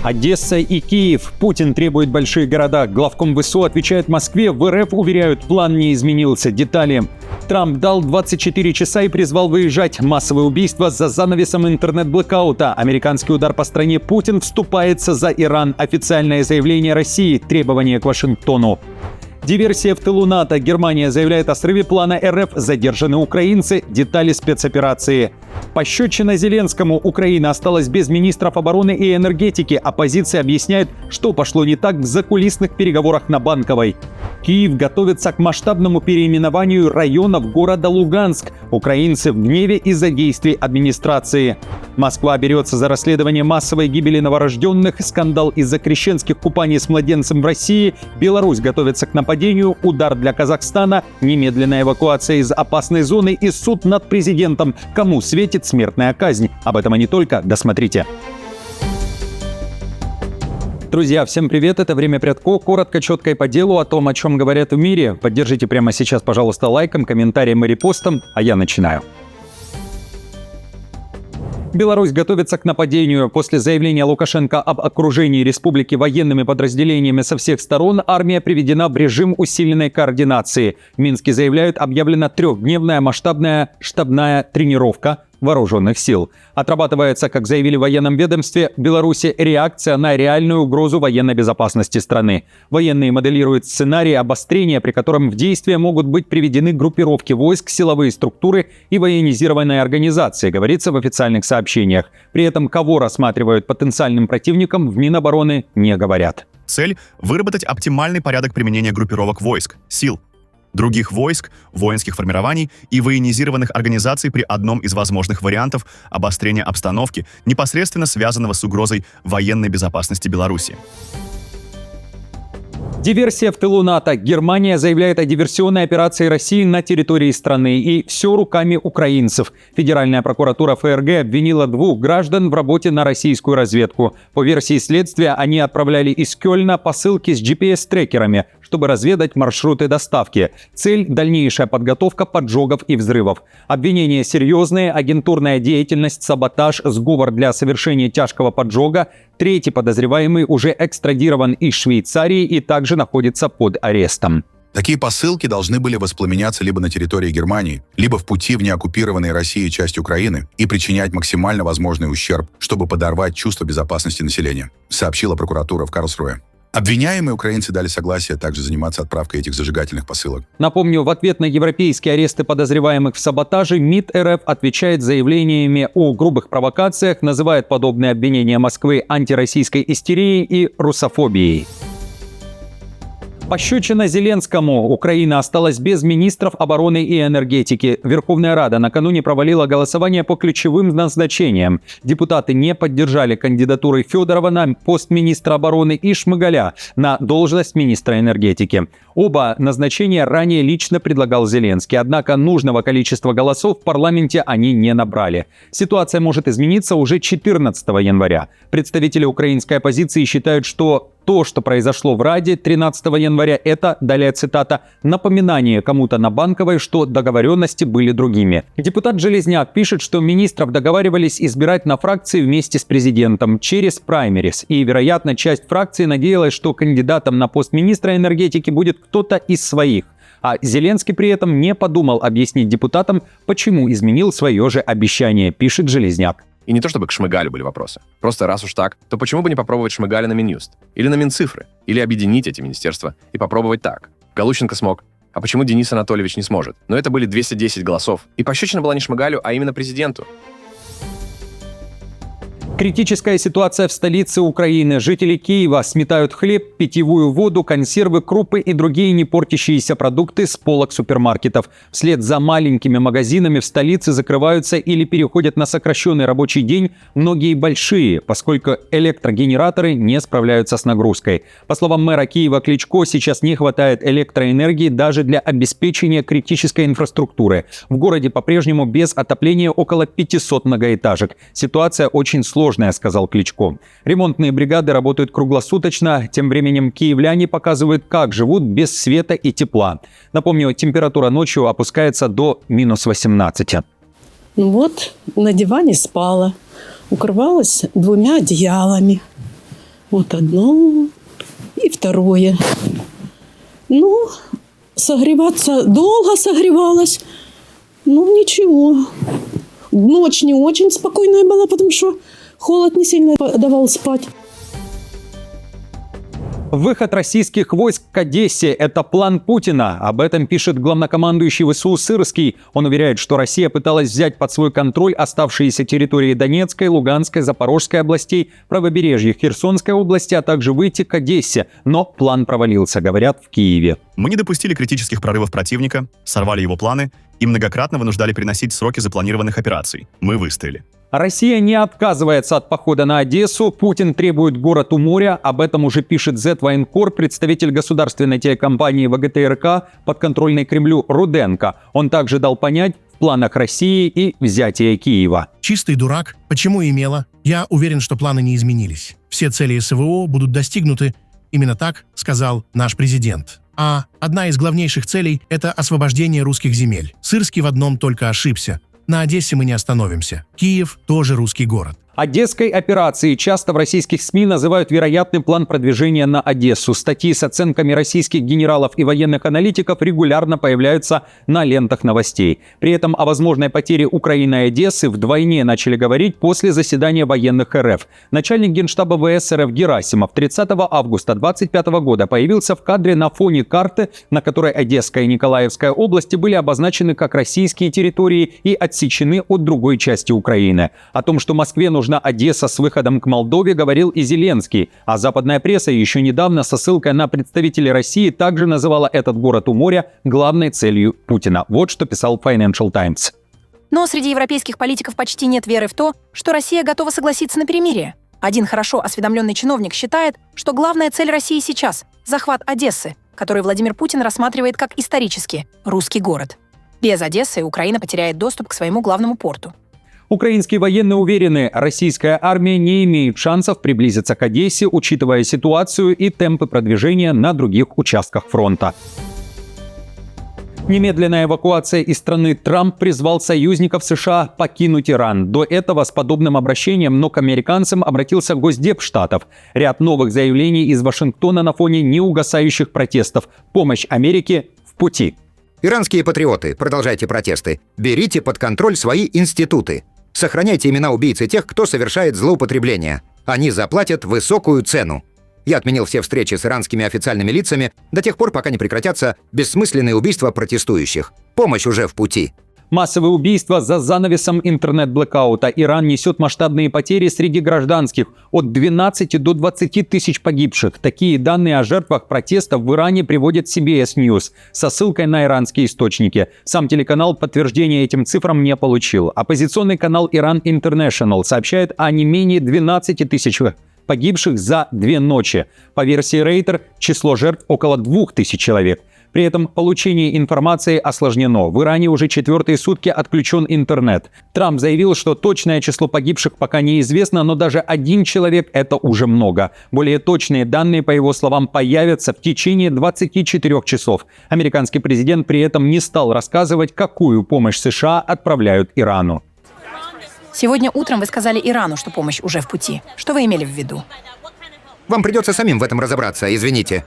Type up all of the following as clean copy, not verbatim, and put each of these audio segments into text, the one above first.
Одесса и Киев. Путин требует большие города. Главком ВСУ отвечает Москве. В РФ уверяют, план не изменился. Детали. Трамп дал 24 часа и призвал выезжать. Массовые убийства за занавесом интернет-блэкаута. Американский удар по стране. Путин вступается за Иран. Официальное заявление России. Требования к Вашингтону. Диверсия в тылу НАТО. Германия заявляет о срыве плана РФ. Задержаны украинцы. Детали спецоперации. Пощечина Зеленскому. Украина осталась без министров обороны и энергетики. Оппозиция объясняет, что пошло не так в закулисных переговорах на Банковой. Киев готовится к масштабному переименованию районов города Луганск. Украинцы в гневе из-за действий администрации. Москва берется за расследование массовой гибели новорожденных. Скандал из-за крещенских купаний с младенцем в России. Беларусь готовится к нападению. Удар для Казахстана. Немедленная эвакуация из опасной зоны и суд над президентом. Кому светит смертная казнь? Об этом и не только. Досмотрите. Друзья, всем привет, это «Время Прядко». Коротко, четко и по делу о том, о чем говорят в мире. Поддержите прямо сейчас, пожалуйста, лайком, комментарием и репостом, а я начинаю. Беларусь готовится к нападению. После заявления Лукашенко об окружении республики военными подразделениями со всех сторон, армия приведена в режим усиленной координации. В Минске заявляют, объявлена трехдневная масштабная штабная тренировка вооруженных сил. Отрабатывается, как заявили в военном ведомстве, в Беларуси реакция на реальную угрозу военной безопасности страны. Военные моделируют сценарий обострения, при котором в действие могут быть приведены группировки войск, силовые структуры и военизированные организации, говорится в официальных сообщениях. При этом, кого рассматривают потенциальным противником, в Минобороны не говорят. Цель – выработать оптимальный порядок применения группировок войск, сил, других войск, воинских формирований и военизированных организаций при одном из возможных вариантов обострения обстановки, непосредственно связанного с угрозой военной безопасности Беларуси. Диверсия в тылу НАТО. Германия заявляет о диверсионной операции России на территории страны. И все руками украинцев. Федеральная прокуратура ФРГ обвинила 2 граждан в работе на российскую разведку. По версии следствия, они отправляли из Кёльна посылки с GPS-трекерами, чтобы разведать маршруты доставки. Цель – дальнейшая подготовка поджогов и взрывов. Обвинения серьезные: агентурная деятельность, саботаж, сговор для совершения тяжкого поджога. Третий подозреваемый уже экстрадирован из Швейцарии и также находится под арестом. Такие посылки должны были воспламеняться либо на территории Германии, либо в пути в неоккупированной Россией часть Украины и причинять максимально возможный ущерб, чтобы подорвать чувство безопасности населения, сообщила прокуратура в Карлсруэ. Обвиняемые украинцы дали согласие также заниматься отправкой этих зажигательных посылок. Напомню, в ответ на европейские аресты подозреваемых в саботаже МИД РФ отвечает заявлениями о грубых провокациях, называет подобные обвинения Москвы антироссийской истерией и русофобией. Пощечина Зеленскому. Украина осталась без министров обороны и энергетики. Верховная Рада накануне провалила голосование по ключевым назначениям. Депутаты не поддержали кандидатуры Федорова на пост министра обороны и Шмыгаля на должность министра энергетики. Оба назначения ранее лично предлагал Зеленский, однако нужного количества голосов в парламенте они не набрали. Ситуация может измениться уже 14 января. Представители украинской оппозиции считают, что то, что произошло в Раде 13 января, это, далее цитата, напоминание кому-то на Банковой, что договоренности были другими. Депутат Железняк пишет, что министров договаривались избирать на фракции вместе с президентом через праймерис. И, вероятно, часть фракции надеялась, что кандидатом на пост министра энергетики будет кто-то из своих. А Зеленский при этом не подумал объяснить депутатам, почему изменил свое же обещание, пишет Железняк. И не то чтобы к Шмыгалю были вопросы. Просто раз уж так, то почему бы не попробовать Шмыгаля на Минюст? Или на Минцифры? Или объединить эти министерства и попробовать так? Галущенко смог. А почему Денис Анатольевич не сможет? Но это были 210 голосов. И пощечина была не Шмыгалю, а именно президенту. Критическая ситуация в столице Украины. Жители Киева сметают хлеб, питьевую воду, консервы, крупы и другие не портящиеся продукты с полок супермаркетов. Вслед за маленькими магазинами в столице закрываются или переходят на сокращенный рабочий день многие большие, поскольку электрогенераторы не справляются с нагрузкой. По словам мэра Киева Кличко, сейчас не хватает электроэнергии даже для обеспечения критической инфраструктуры. В городе по-прежнему без отопления около 500 многоэтажек. Ситуация очень сложная, сказал Кличко. Ремонтные бригады работают круглосуточно. Тем временем киевляне показывают, как живут без света и тепла. Напомню, температура ночью опускается до минус 18. Вот на диване спала, укрывалась 2 одеялами. Вот одно и второе. Ну, согреваться долго согревалась. Ну, ничего. Ночь не очень спокойная была, потому что холод не сильно давал спать. Выход российских войск к Одессе – это план Путина. Об этом пишет главнокомандующий ВСУ Сырский. Он уверяет, что Россия пыталась взять под свой контроль оставшиеся территории Донецкой, Луганской, Запорожской областей, правобережья Херсонской области, а также выйти к Одессе. Но план провалился, говорят в Киеве. Мы не допустили критических прорывов противника, сорвали его планы и многократно вынуждали переносить сроки запланированных операций. Мы выстояли. Россия не отказывается от похода на Одессу. Путин требует город у моря. Об этом уже пишет Z-Военкор, представитель государственной телекомпании ВГТРК, подконтрольной Кремлю Руденко. Он также дал понять, в планах России и взятие Киева. Чистый дурак. Почему имела? Я уверен, что планы не изменились. Все цели СВО будут достигнуты. Именно так сказал наш президент. А одна из главнейших целей – это освобождение русских земель. Сырский в одном только ошибся. На Одессе мы не остановимся. Киев тоже русский город. Одесской операцией часто в российских СМИ называют вероятный план продвижения на Одессу. Статьи с оценками российских генералов и военных аналитиков регулярно появляются на лентах новостей. При этом о возможной потере Украины и Одессы вдвойне начали говорить после заседания военных РФ. Начальник Генштаба ВС РФ Герасимов 30 августа 2025 года появился в кадре на фоне карты, на которой Одесская и Николаевская области были обозначены как российские территории и отсечены от другой части Украины. О том, что Москве нужна Одесса с выходом к Молдове, говорил и Зеленский. А западная пресса еще недавно со ссылкой на представителей России также называла этот город у моря главной целью Путина. Вот что писал Financial Times. Но среди европейских политиков почти нет веры в то, что Россия готова согласиться на перемирие. Один хорошо осведомленный чиновник считает, что главная цель России сейчас – захват Одессы, который Владимир Путин рассматривает как исторически русский город. Без Одессы Украина потеряет доступ к своему главному порту. Украинские военные уверены, российская армия не имеет шансов приблизиться к Одессе, учитывая ситуацию и темпы продвижения на других участках фронта. Немедленная эвакуация из страны. Трамп призвал союзников США покинуть Иран. До этого с подобным обращением, но к американцам обратился Госдеп Штатов. Ряд новых заявлений из Вашингтона на фоне неугасающих протестов. Помощь Америке в пути. Иранские патриоты, продолжайте протесты. Берите под контроль свои институты. Сохраняйте имена убийц и тех, кто совершает злоупотребления. Они заплатят высокую цену. Я отменил все встречи с иранскими официальными лицами до тех пор, пока не прекратятся бессмысленные убийства протестующих. Помощь уже в пути. Массовые убийства за занавесом интернет-блэкаута. Иран несет масштабные потери среди гражданских. От 12 до 20 тысяч погибших. Такие данные о жертвах протестов в Иране приводит CBS News со ссылкой на иранские источники. Сам телеканал подтверждения этим цифрам не получил. Оппозиционный канал Iran International сообщает о не менее 12 тысяч погибших за 2 ночи. По версии Рейтер, число жертв около 2000 человек. При этом получение информации осложнено. В Иране уже 4-е сутки отключен интернет. Трамп заявил, что точное число погибших пока неизвестно, но даже 1 человек – это уже много. Более точные данные, по его словам, появятся в течение 24 часов. Американский президент при этом не стал рассказывать, какую помощь США отправляют Ирану. Сегодня утром вы сказали Ирану, что помощь уже в пути. Что вы имели в виду? Вам придется самим в этом разобраться, извините.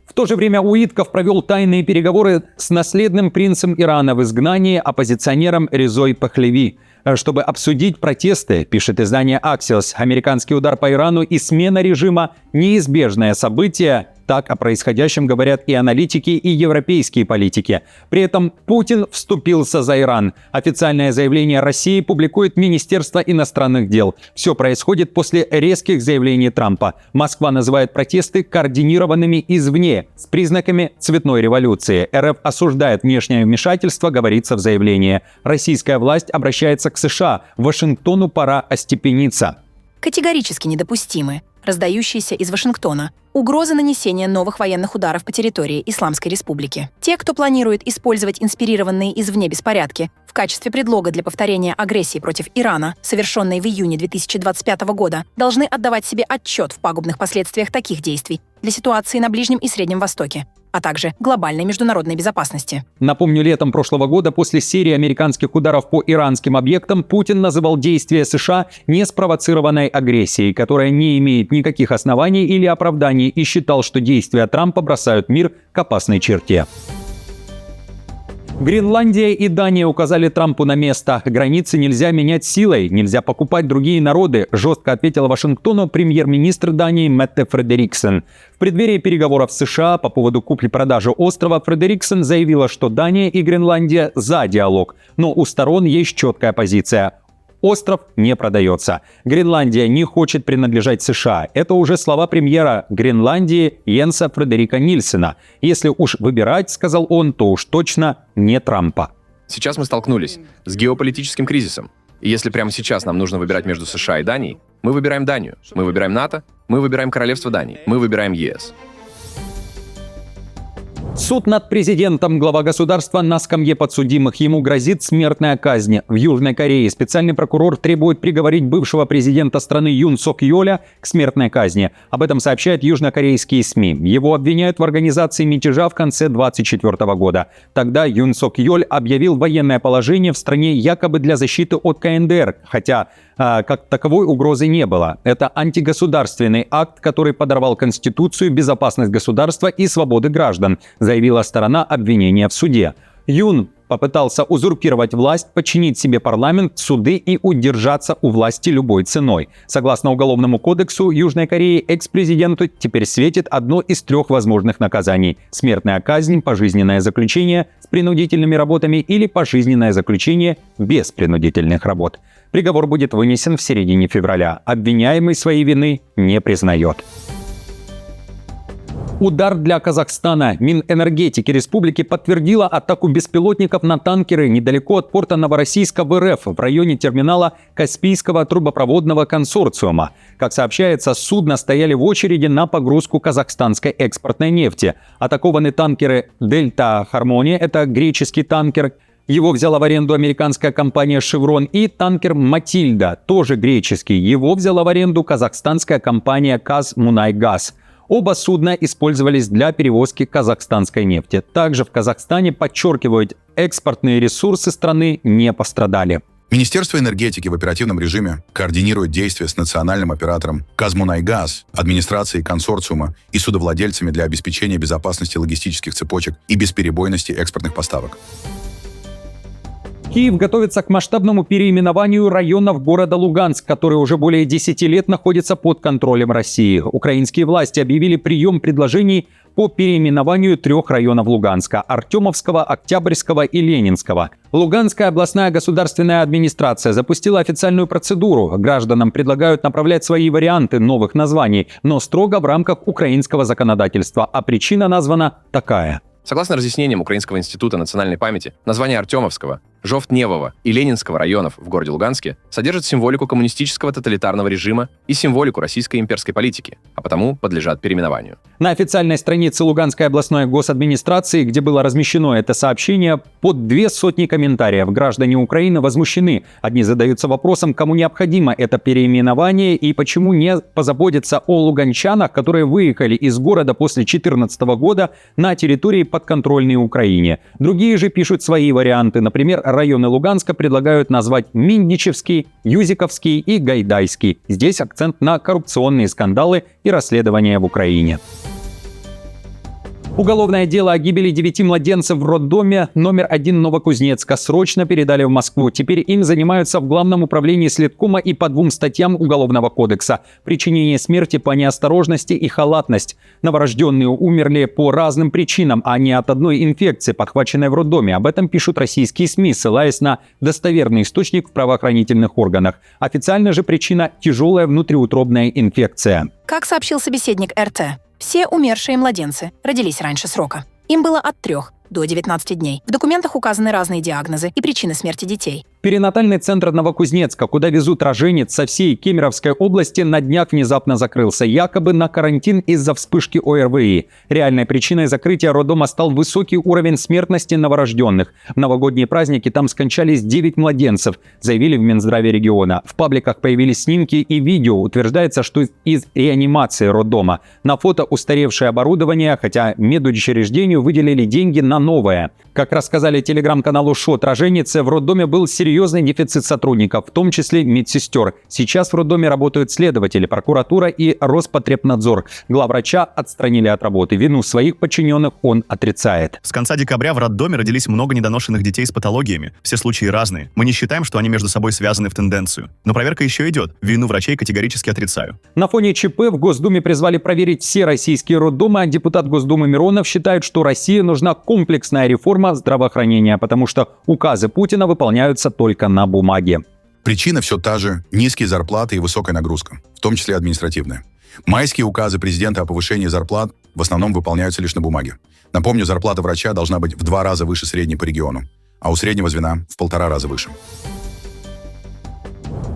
В то же время Уитков провел тайные переговоры с наследным принцем Ирана в изгнании, оппозиционером Резой Пахлеви, чтобы обсудить протесты, пишет издание Axios. Американский удар по Ирану и смена режима – неизбежное событие. Так о происходящем говорят и аналитики, и европейские политики. При этом Путин вступился за Иран. Официальное заявление России публикует Министерство иностранных дел. Все происходит после резких заявлений Трампа. Москва называет протесты координированными извне, с признаками цветной революции. РФ осуждает внешнее вмешательство, говорится в заявлении. Российская власть обращается к США. Вашингтону пора остепениться. Категорически недопустимы раздающиеся из Вашингтона угрозы нанесения новых военных ударов по территории Исламской Республики. Те, кто планирует использовать инспирированные извне беспорядки в качестве предлога для повторения агрессии против Ирана, совершенной в июне 2025 года, должны отдавать себе отчет в пагубных последствиях таких действий для ситуации на Ближнем и Среднем Востоке. а также глобальной международной безопасности. Напомню, летом прошлого года после серии американских ударов по иранским объектам Путин называл действия США неспровоцированной агрессией, которая не имеет никаких оснований или оправданий, и считал, что действия Трампа бросают мир к опасной черте. Гренландия и Дания указали Трампу на место. Границы нельзя менять силой, нельзя покупать другие народы, жестко ответила Вашингтону премьер-министр Дании Метте Фредериксен. В преддверии переговоров с США по поводу купли-продажи острова Фредериксен заявила, что Дания и Гренландия за диалог, но у сторон есть четкая позиция. Остров не продается. Гренландия не хочет принадлежать США. Это уже слова премьера Гренландии Йенса Фредерика Нильсена. Если уж выбирать, сказал он, то уж точно не Трампа. Сейчас мы столкнулись с геополитическим кризисом. И если прямо сейчас нам нужно выбирать между США и Данией, мы выбираем Данию, мы выбираем НАТО, мы выбираем Королевство Дании, мы выбираем ЕС. Суд над президентом. Глава государства на скамье подсудимых. Ему грозит смертная казнь. В Южной Корее специальный прокурор требует приговорить бывшего президента страны Юн Сок Йоля к смертной казни. Об этом сообщают южнокорейские СМИ. Его обвиняют в организации мятежа в конце 2024 года. Тогда Юн Сок Йоль объявил военное положение в стране якобы для защиты от КНДР, хотя как таковой угрозы не было. Это антигосударственный акт, который подорвал Конституцию, безопасность государства и свободы граждан, заявила сторона обвинения в суде. Юн попытался узурпировать власть, подчинить себе парламент, суды и удержаться у власти любой ценой. Согласно Уголовному кодексу Южной Кореи, экс-президенту теперь светит одно из 3 возможных наказаний: смертная казнь, пожизненное заключение с принудительными работами или пожизненное заключение без принудительных работ. Приговор будет вынесен в середине февраля. Обвиняемый своей вины не признает. Удар для Казахстана. Минэнергетики республики подтвердила атаку беспилотников на танкеры недалеко от порта Новороссийска в РФ в районе терминала Каспийского трубопроводного консорциума. Как сообщается, судна стояли в очереди на погрузку казахстанской экспортной нефти. Атакованы танкеры «Дельта Хармония», это греческий танкер, его взяла в аренду американская компания «Шеврон», и танкер «Матильда», тоже греческий, его взяла в аренду казахстанская компания «Казмунайгаз». Оба судна использовались для перевозки казахстанской нефти. Также в Казахстане, подчеркивают, экспортные ресурсы страны не пострадали. Министерство энергетики в оперативном режиме координирует действия с национальным оператором «Казмунайгаз», администрацией консорциума и судовладельцами для обеспечения безопасности логистических цепочек и бесперебойности экспортных поставок. Киев готовится к масштабному переименованию районов города Луганск, который уже более 10 лет находится под контролем России. Украинские власти объявили прием предложений по переименованию 3 районов Луганска – Артемовского, Октябрьского и Ленинского. Луганская областная государственная администрация запустила официальную процедуру. Гражданам предлагают направлять свои варианты новых названий, но строго в рамках украинского законодательства, а причина названа такая. Согласно разъяснениям Украинского института национальной памяти, название Артемовского, Жовтневого и Ленинского районов в городе Луганске содержат символику коммунистического тоталитарного режима и символику российской имперской политики, а потому подлежат переименованию. На официальной странице Луганской областной госадминистрации, где было размещено это сообщение, под 200 комментариев. Граждане Украины возмущены. Одни задаются вопросом, кому необходимо это переименование и почему не позаботиться о луганчанах, которые выехали из города после 2014 года на территории подконтрольной Украине. Другие же пишут свои варианты. Например, районы Луганска предлагают назвать Минничевский, Юзиковский и Гайдайский. Здесь акцент на коррупционные скандалы и расследования в Украине. Уголовное дело о гибели 9 младенцев в роддоме номер 1 Новокузнецка срочно передали в Москву. Теперь им занимаются в Главном управлении следкома и по 2 статьям Уголовного кодекса: причинение смерти по неосторожности и халатность. Новорожденные умерли по разным причинам, а не от одной инфекции, подхваченной в роддоме. Об этом пишут российские СМИ, ссылаясь на достоверный источник в правоохранительных органах. Официальная же причина – тяжелая внутриутробная инфекция. Как сообщил собеседник РТ, все умершие младенцы родились раньше срока. Им было от 3 до 19 дней. В документах указаны разные диагнозы и причины смерти детей. Перинатальный центр Новокузнецка, куда везут роженец со всей Кемеровской области, на днях внезапно закрылся, якобы на карантин из-за вспышки ОРВИ. Реальной причиной закрытия роддома стал высокий уровень смертности новорожденных. В новогодние праздники там скончались 9 младенцев, заявили в Минздраве региона. В пабликах появились снимки и видео. Утверждается, что из реанимации роддома. На фото устаревшее оборудование, хотя медучреждению выделили деньги на новое. Как рассказали телеграм-каналу ШОТ роженицы, в роддоме был серьезный дефицит сотрудников, в том числе медсестер. Сейчас в роддоме работают следователи, прокуратура и Роспотребнадзор. Главврача отстранили от работы. Вину своих подчиненных он отрицает. С конца декабря в роддоме родились много недоношенных детей с патологиями. Все случаи разные. Мы не считаем, что они между собой связаны в тенденцию. Но проверка еще идет. Вину врачей категорически отрицаю. На фоне ЧП в Госдуме призвали проверить все российские роддомы, а депутат Госдумы Миронов считает, что России нужна комплексная реформа здравоохранения, потому что указы Путина выполняются только на бумаге. Причина все та же – низкие зарплаты и высокая нагрузка, в том числе административная. Майские указы президента о повышении зарплат в основном выполняются лишь на бумаге. Напомню, зарплата врача должна быть в 2 раза выше средней по региону, а у среднего звена в 1,5 раза выше.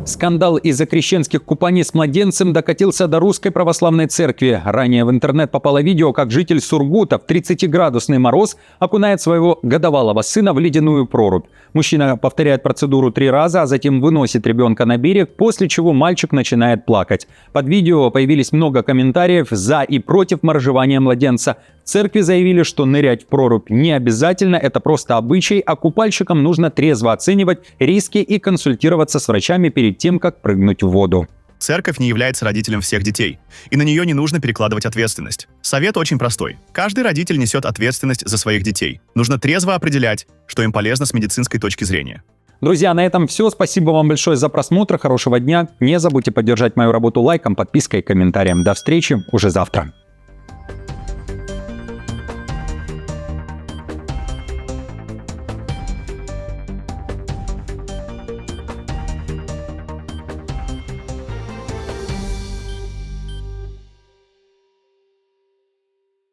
Скандал из-за крещенских купаний с младенцем докатился до Русской Православной Церкви. Ранее в интернет попало видео, как житель Сургута в 30-градусный мороз окунает своего годовалого сына в ледяную прорубь. Мужчина повторяет процедуру 3 раза, а затем выносит ребенка на берег, после чего мальчик начинает плакать. Под видео появились много комментариев за и против моржевания младенца. В церкви заявили, что нырять в прорубь не обязательно, это просто обычай, а купальщикам нужно трезво оценивать риски и консультироваться с врачами перед тем, как прыгнуть в воду. Церковь не является родителем всех детей, и на нее не нужно перекладывать ответственность. Совет очень простой. Каждый родитель несет ответственность за своих детей. Нужно трезво определять, что им полезно с медицинской точки зрения. Друзья, на этом все. Спасибо вам большое за просмотр. Хорошего дня. Не забудьте поддержать мою работу лайком, подпиской и комментарием. До встречи уже завтра.